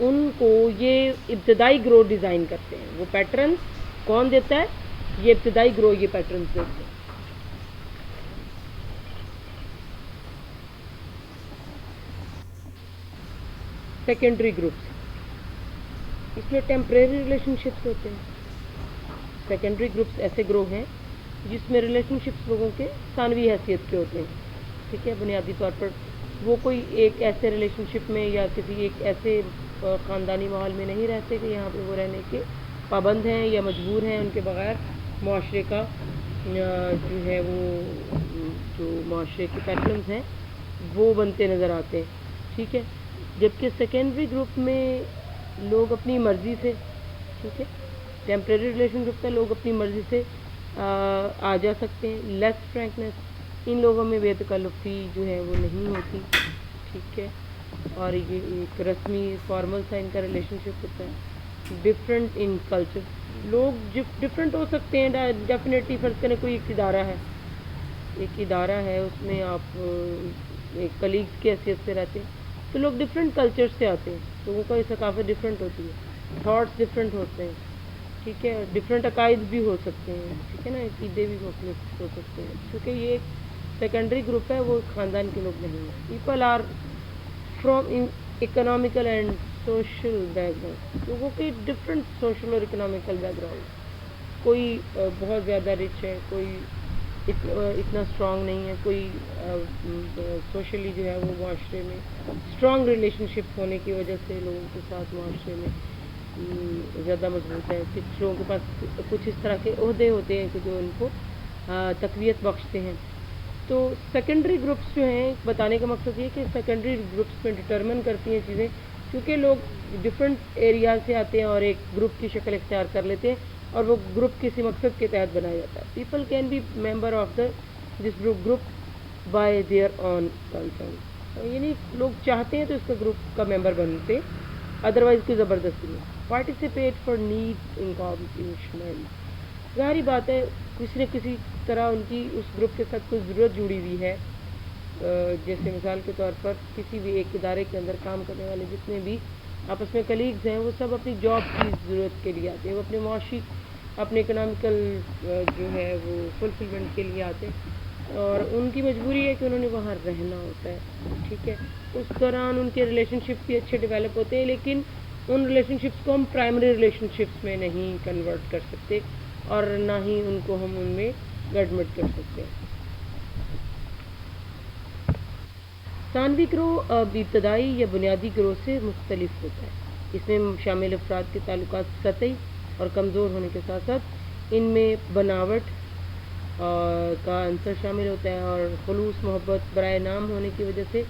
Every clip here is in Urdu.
ان کو یہ ابتدائی گروہ ڈیزائن کرتے ہیں. وہ پیٹرنز کون دیتا ہے؟ یہ ابتدائی گروہ یہ پیٹرنز دیتے ہیں. سیکنڈری گروپس، اس میں ٹیمپریری ریلیشن شپس ہوتے ہیں. سیکنڈری گروپس ایسے گروہ ہیں جس میں ریلیشن شپس لوگوں کے ثانوی حیثیت کے ہوتے ہیں. ٹھیک ہے، بنیادی طور پر وہ کوئی ایک ایسے ریلیشن شپ میں یا کسی ایک ایسے خاندانی ماحول میں نہیں رہتے کہ یہاں پہ وہ رہنے کے پابند ہیں یا مجبور ہیں. ان کے بغیر معاشرے کا جو ہے وہ جو معاشرے کے پیٹرنز ہیں وہ بنتے نظر آتے ہیں. ٹھیک ہے، جبکہ سیکنڈری گروپ میں لوگ اپنی مرضی سے، ٹھیک ہے، ٹیمپریری ریلیشن شپ میں لوگ اپنی مرضی سے آ جا سکتے ہیں. لیس فرینکنیس، ان لوگوں میں بے تکلفی جو ہے وہ نہیں ہوتی. ٹھیک ہے، اور یہ ایک رسمی فارمل سا ان کا ریلیشن شپ ہوتا ہے. ڈفرینٹ ان کلچر، لوگ ڈفرینٹ ہو سکتے ہیں ڈیفینیٹلی. فرض کریں کوئی ایک ادارہ ہے، اس میں آپ ایک کلیگس کی حیثیت سے رہتے ہیں تو لوگ ڈفرینٹ کلچر سے آتے ہیں. لوگوں کا ثقافت ڈفرینٹ ہوتی ہے، تھاٹس ڈفرینٹ ہوتے ہیں. ٹھیک ہے، ڈفرینٹ عقائد بھی ہو سکتے ہیں. ٹھیک ہے نا، عقیدے بھی مختلف ہو سکتے ہیں. کیونکہ یہ ایک سیکنڈری گروپ ہے، وہ خاندان کے لوگ نہیں ہیں. People are from economical and social background, لوگوں کے ڈفرینٹ سوشل اور اکنامیکل بیک گراؤنڈ. کوئی بہت زیادہ رچ ہے، کوئی اتنا اسٹرانگ نہیں ہے. کوئی سوشلی جو ہے وہ معاشرے میں اسٹرانگ ریلیشن شپ ہونے کی وجہ سے لوگوں کے ساتھ معاشرے میں زیادہ مضبوط ہے. کچھ لوگوں کے پاس کچھ اس طرح کے عہدے ہوتے ہیں کہ جو ان کو تقویت بخشتے ہیں. تو سیکنڈری گروپس جو ہیں، بتانے کا مقصد یہ کہ سیکنڈری گروپس میں ڈٹرمن کرتی ہیں چیزیں، کیونکہ لوگ ڈفرینٹ ایریاز سے آتے ہیں اور ایک گروپ کی شکل اختیار کر لیتے ہیں اور وہ گروپ کسی مقصد کے تحت بنایا جاتا ہے. People can be member of this group by their own concern, یعنی لوگ چاہتے ہیں تو اس کا گروپ کا ممبر بنتے ہیں، ادروائز کوئی زبردستی نہیں. پارٹیسپیٹ فار نیڈ انکمپلیشمنٹ، ظاہری بات ہے کسی نہ کسی طرح ان کی اس گروپ کے ساتھ کوئی ضرورت جڑی ہوئی ہے. جیسے مثال کے طور پر کسی بھی ایک ادارے کے اندر کام کرنے والے جتنے بھی آپس میں کلیگز ہیں، وہ سب اپنی جاب کی ضرورت کے لیے آتے ہیں. وہ اپنے معاشی، اپنے اکنامیکل جو ہے وہ فلفلمنٹ کے لیے آتے ہیں اور ان کی مجبوری ہے کہ انہوں نے وہاں رہنا ہوتا ہے. ٹھیک ہے، اس دوران ان کے ریلیشن شپ بھی اچھے ڈیولپ ہوتے ہیں، لیکن ان ریلیشن شپس کو ہم پرائمری ریلیشن شپس میں نہیں کنورٹ کر سکتے اور نہ ہی ان کو ہم ان میں ایڈمٹ کر سکتے ہیں. ثانوی گروہ ابتدائی یا بنیادی گروہ سے مختلف ہوتا ہے. اس میں شامل افراد کے تعلقات سطحی اور کمزور ہونے کے ساتھ ساتھ ان میں بناوٹ کا عنصر شامل ہوتا ہے اور خلوص محبت برائے نام ہونے کی وجہ سے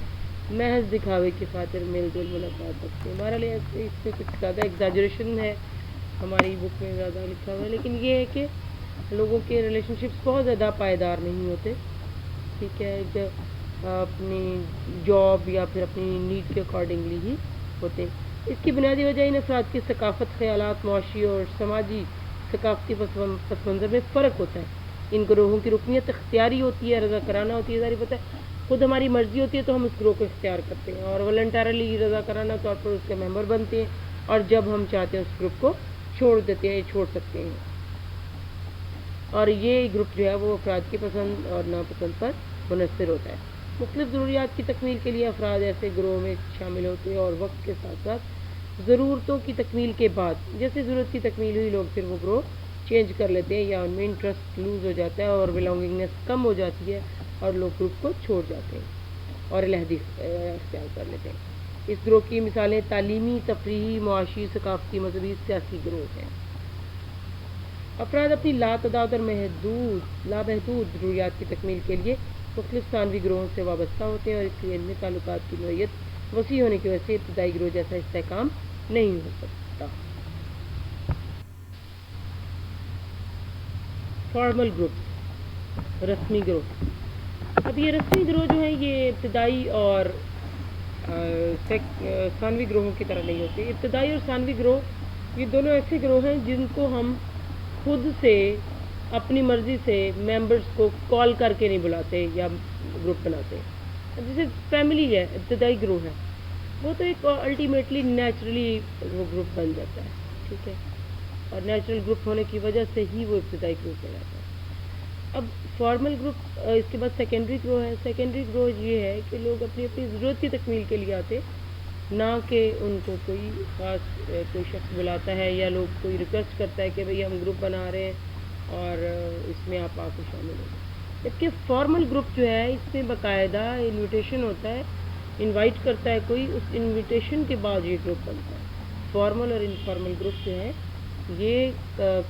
محض دکھاوے کی خاطر میل جول ملاقات رکھتے ہیں. ہمارا لیے اس میں کچھ زیادہ ایگزاجریشن ہے، ہماری بک میں زیادہ لکھا ہوا ہے، لیکن یہ ہے کہ لوگوں کے ریلیشن شپس بہت زیادہ پائیدار نہیں ہوتے. ٹھیک ہے، اپنی جاب یا پھر اپنی نیڈ کے اکارڈنگلی ہی ہوتے ہیں. اس کی بنیادی وجہ ان افراد کی ثقافت، خیالات، معاشی اور سماجی ثقافتی پس منظر میں فرق ہوتا ہے. ان گروہوں کی رکنیت اختیاری ہوتی ہے، رضا کرانہ ہوتی ہے. ظاہر پتہ ہے خود ہماری مرضی ہوتی ہے تو ہم اس گروہ کو اختیار کرتے ہیں اور والنٹرلی رضا کرانہ طور پر اس کے ممبر بنتے ہیں، اور جب ہم چاہتے ہیں اس گروپ کو چھوڑ دیتے ہیں، چھوڑ سکتے ہیں. اور یہ گروپ جو ہے وہ افراد کی پسند اور ناپسند پر منحصر ہوتا ہے. مختلف ضروریات کی تکمیل کے لیے افراد ایسے گروہ میں شامل ہوتے ہیں اور وقت کے ساتھ ساتھ ضرورتوں کی تکمیل کے بعد جیسے ضرورت کی تکمیل ہوئی لوگ پھر وہ گروہ چینج کر لیتے ہیں یا ان میں انٹرسٹ لوز ہو جاتا ہے اور بلانگنگنیس کم ہو جاتی ہے اور لوگ گروپ کو چھوڑ جاتے ہیں اور علیحدگی اختیار کر لیتے ہیں. اس گروہ کی مثالیں تعلیمی، تفریحی، معاشی، ثقافتی، مذہبی، سیاسی گروہ ہیں. افراد اپنی لاتعداد اور لامحدود ضروریات کی تکمیل کے لیے مختلف ثانوی گروہوں سے وابستہ ہوتے ہیں اور اس لیے ان میں تعلقات کی نوعیت وسیع ہونے کی وجہ سے ابتدائی گروہ جیسا استحکام نہیں ہو سکتا. فارمل گروپ، رسمی گروہ. اب یہ رسمی گروہ جو ہیں یہ ابتدائی اور ثانوی گروہوں کی طرح نہیں ہوتے. ابتدائی اور ثانوی گروہ یہ دونوں ایسے گروہ ہیں جن کو ہم خود سے اپنی مرضی سے ممبرز کو کال کر کے نہیں بلاتے یا گروپ بناتے. جیسے فیملی ہے، ابتدائی گروہ ہے. وہ تو ایک الٹیمیٹلی نیچرلی وہ گروپ بن جاتا ہے، ٹھیک ہے، اور نیچرل گروپ ہونے کی وجہ سے ہی وہ ابتدائی گروپ میں رہتا ہے۔ اب فارمل گروپ، اس کے بعد سیکنڈری گرو ہے۔ سیکنڈری گرو یہ ہے کہ لوگ اپنی اپنی ضرورت کی تکمیل کے لیے آتے، نہ کہ ان کو کوئی خاص کوئی شخص بلاتا ہے یا لوگ کوئی ریکویسٹ کرتا ہے کہ بھئی ہم گروپ بنا رہے ہیں اور اس میں آپ آ کے شامل ہو جائیں۔ جبکہ فارمل گروپ جو ہے اس میں باقاعدہ انویٹیشن ہوتا ہے، انوائٹ کرتا ہے کوئی، اس انویٹیشن کے بعد یہ گروپ بنتا ہے۔ فارمل اور انفارمل گروپ جو ہے یہ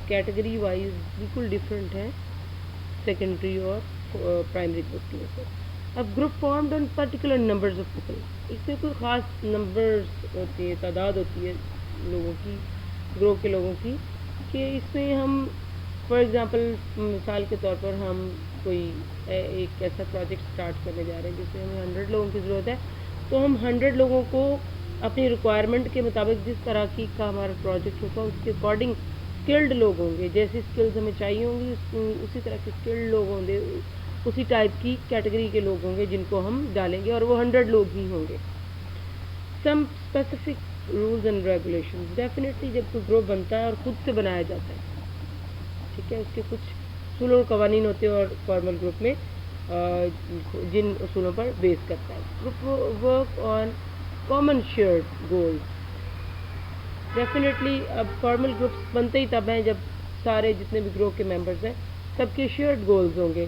کیٹیگری وائز بالکل ڈفرینٹ ہیں سیکنڈری اور پرائمری گروپ کی وجہ سے۔ اب group formed on particular numbers of people, اس میں کوئی خاص نمبرز ہوتی ہے، تعداد ہوتی ہے لوگوں کی، گروہ کے لوگوں کی، کہ اس میں ہم فار ایگزامپل مثال کے طور پر ہم کوئی ایک ایسا پروجیکٹ اسٹارٹ کرنے جا رہے ہیں جس میں ہمیں 100 لوگوں کی ضرورت ہے، تو ہم 100 لوگوں کو اپنی ریکوائرمنٹ کے مطابق جس طرح کی کا ہمارا پروجیکٹ ہوگا اس کے اکارڈنگ اسکلڈ لوگ ہوں گے، جیسی اسکلز ہمیں چاہیے ہوں گی اسی طرح کے اسکلڈ لوگ ہوں گے، اسی ٹائپ کی کیٹیگری کے لوگ ہوں گے جن کو ہم ڈالیں گے، اور وہ 100 لوگ ہی ہوں گے۔ Some specific rules and regulations, definitely جب کوئی گروپ بنتا ہے اور خود سے بنایا جاتا ہے، ٹھیک ہے، اس کے کچھ اصول اور قوانین ہوتے ہیں، اور فارمل گروپ میں جن اصولوں پر بیس کرتا ہے۔ Group work on common shared goals, definitely اب فارمل گروپس بنتے ہی تب ہیں جب سارے جتنے بھی گروپ کے ممبرز ہیں سب کے شیئرڈ گولز ہوں گے،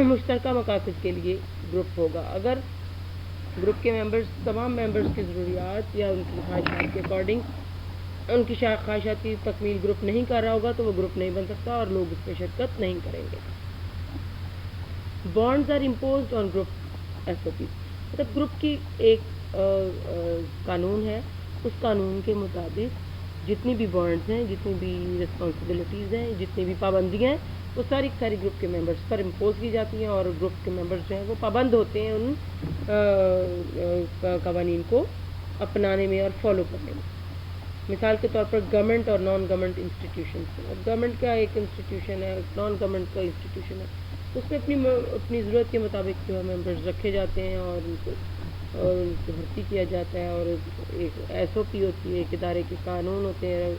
مشترکہ مقاصد کے لیے گروپ ہوگا۔ اگر گروپ کے ممبرز تمام ممبرز کی ضروریات یا ان کی خواہشات کے اکارڈنگ ان کی خواہشات کی تکمیل گروپ نہیں کر رہا ہوگا تو وہ گروپ نہیں بن سکتا اور لوگ اس میں شرکت نہیں کریں گے۔ Bonds are imposed on group S O P, مطلب گروپ کی ایک قانون ہے، اس قانون کے مطابق جتنی بھی بانڈز ہیں، جتنی بھی رسپانسبلٹیز ہیں، جتنی بھی پابندیاں ہیں، وہ ساری گروپ کے ممبرس پر امپوز کی جاتی ہیں، اور گروپ کے ممبرس جو ہیں وہ پابند ہوتے ہیں ان قوانین کو اپنانے میں اور فالو کرنے میں۔ مثال کے طور پر گورنمنٹ اور نان گورنمنٹ انسٹیٹیوشنس، گورنمنٹ کا ایک انسٹیٹیوشن ہے، نان گورنمنٹ کا انسٹیٹیوشن ہے، اس میں اپنی ضرورت کے مطابق جو ہے ممبرز رکھے جاتے ہیں اور ان کو بھرتی کیا جاتا ہے، اور ایک ایس او پی ہوتی ہے، ایک ادارے کے قانون ہوتے ہیں،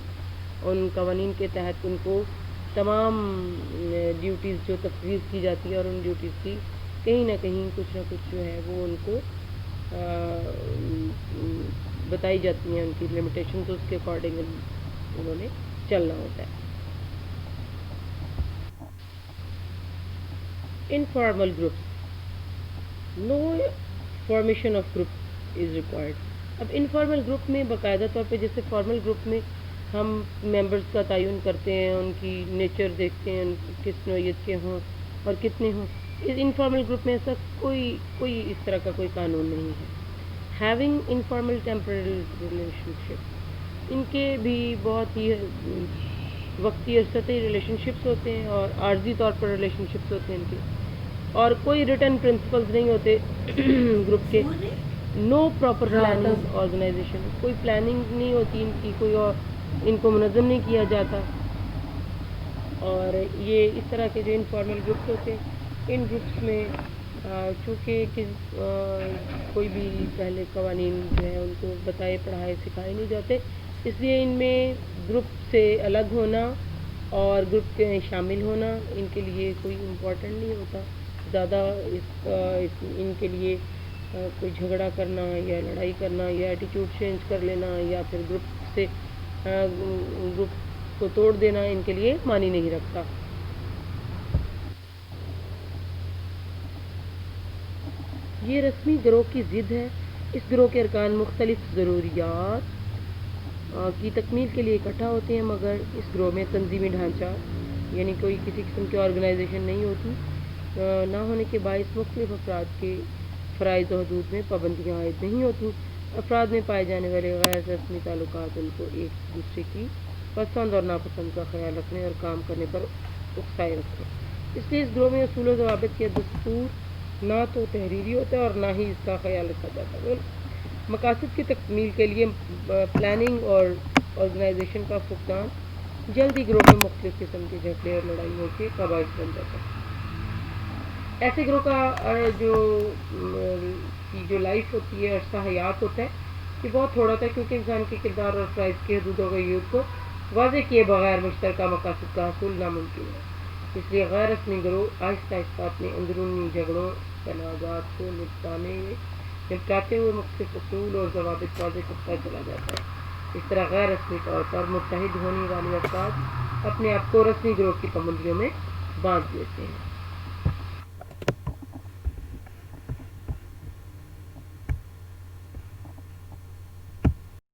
ان قوانین کے تحت ان کو تمام ڈیوٹیز جو تفویض کی جاتی ہے، اور ان ڈیوٹیز کی کہیں نہ کہیں کچھ نہ کچھ جو ہے وہ ان کو بتائی جاتی ہیں، ان کی لمیٹیشن، تو اس کے اکارڈنگ انہوں نے چلنا ہوتا ہے۔ Informal groups, no formation of group is required. اب انفارمل گروپ میں باقاعدہ طور پہ جیسے فارمل گروپ میں ہم ممبرس کا تعین کرتے ہیں، ان کی نیچر دیکھتے ہیں، کس نوعیت کے ہوں اور کتنے ہوں، انفارمل گروپ میں ایسا کوئی اس طرح کا کوئی قانون نہیں ہے۔ ہیونگ انفارمل ٹیمپرری ریلیشن شپ، ان کے بھی بہت ہی وقتی اور سطحی ریلیشن شپس ہوتے ہیں اور عارضی طور پر ریلیشن شپس ہوتے ہیں ان کے، اور کوئی ریٹن پرنسپلز نہیں ہوتے گروپ کے۔ نو پراپر پلاننگ آرگنائزیشن، کوئی پلاننگ نہیں ہوتی ان کی، کوئی اور ان کو منظم نہیں کیا جاتا، اور یہ اس طرح کے جو انفارمل گروپس ہوتے ہیں، ان گروپس میں چونکہ کوئی بھی پہلے قوانین جو ہے ان کو بتائے پڑھائے سکھائے نہیں جاتے، اس لیے ان میں گروپ سے الگ ہونا اور گروپ کے شامل ہونا ان کے لیے کوئی امپورٹنٹ نہیں ہوتا زیادہ۔ ان کے لیے کوئی جھگڑا کرنا یا لڑائی کرنا یا ایٹیٹیوڈ چینج کر لینا یا پھر گروپ کو توڑ دینا ان کے لیے معنی نہیں رکھتا۔ یہ رسمی گروہ کی ضد ہے۔ اس گروہ کے ارکان مختلف ضروریات کی تکمیل کے لیے اکٹھا ہوتے ہیں، مگر اس گروہ میں تنظیمی ڈھانچہ یعنی کوئی کسی قسم کی آرگنائزیشن نہیں ہوتی، نہ ہونے کے باعث مختلف افراد کے فرائض و حدود میں پابندیاں عائد نہیں ہوتی۔ افراد میں پائے جانے والے غیر رسمی تعلقات ان کو ایک دوسرے کی پسند اور ناپسند کا خیال رکھنے اور کام کرنے پر اکسائے رکھتے ہیں۔ اس لیے اس گروہ میں اصول و ضوابط کے دستور نہ تو تحریری ہوتا ہے اور نہ ہی اس کا خیال رکھا جاتا ہے۔ مقاصد کی تکمیل کے لیے پلاننگ اور آرگنائزیشن کا فقدان جلدی گروہ میں مختلف قسم کے جھگڑے اور لڑائیوں کے باعث بن جاتا ہے۔ ایسے گروہ کا جو کی جو لائف ہوتی ہے، عرصہ حیات ہوتا ہے، یہ بہت تھوڑا تھا، کیونکہ انسان کے کردار اور فرائض کی حدود و قیود کو واضح کیے بغیر مشترکہ مقاصد کا حصول ناممکن ہے۔ اس لیے غیر رسمی گروہ آہستہ آہستہ اپنے اندرونی جھگڑوں، تنازعات کو نپٹاتے ہوئے مختلف اصول اور ضوابط واضح کرتا چلا جاتا ہے۔ اس طرح غیر رسمی طور پر متحد ہونے والے افراد اپنے آپ کو رسمی گروہ کی پابندیوں میں باندھ لیتے ہیں۔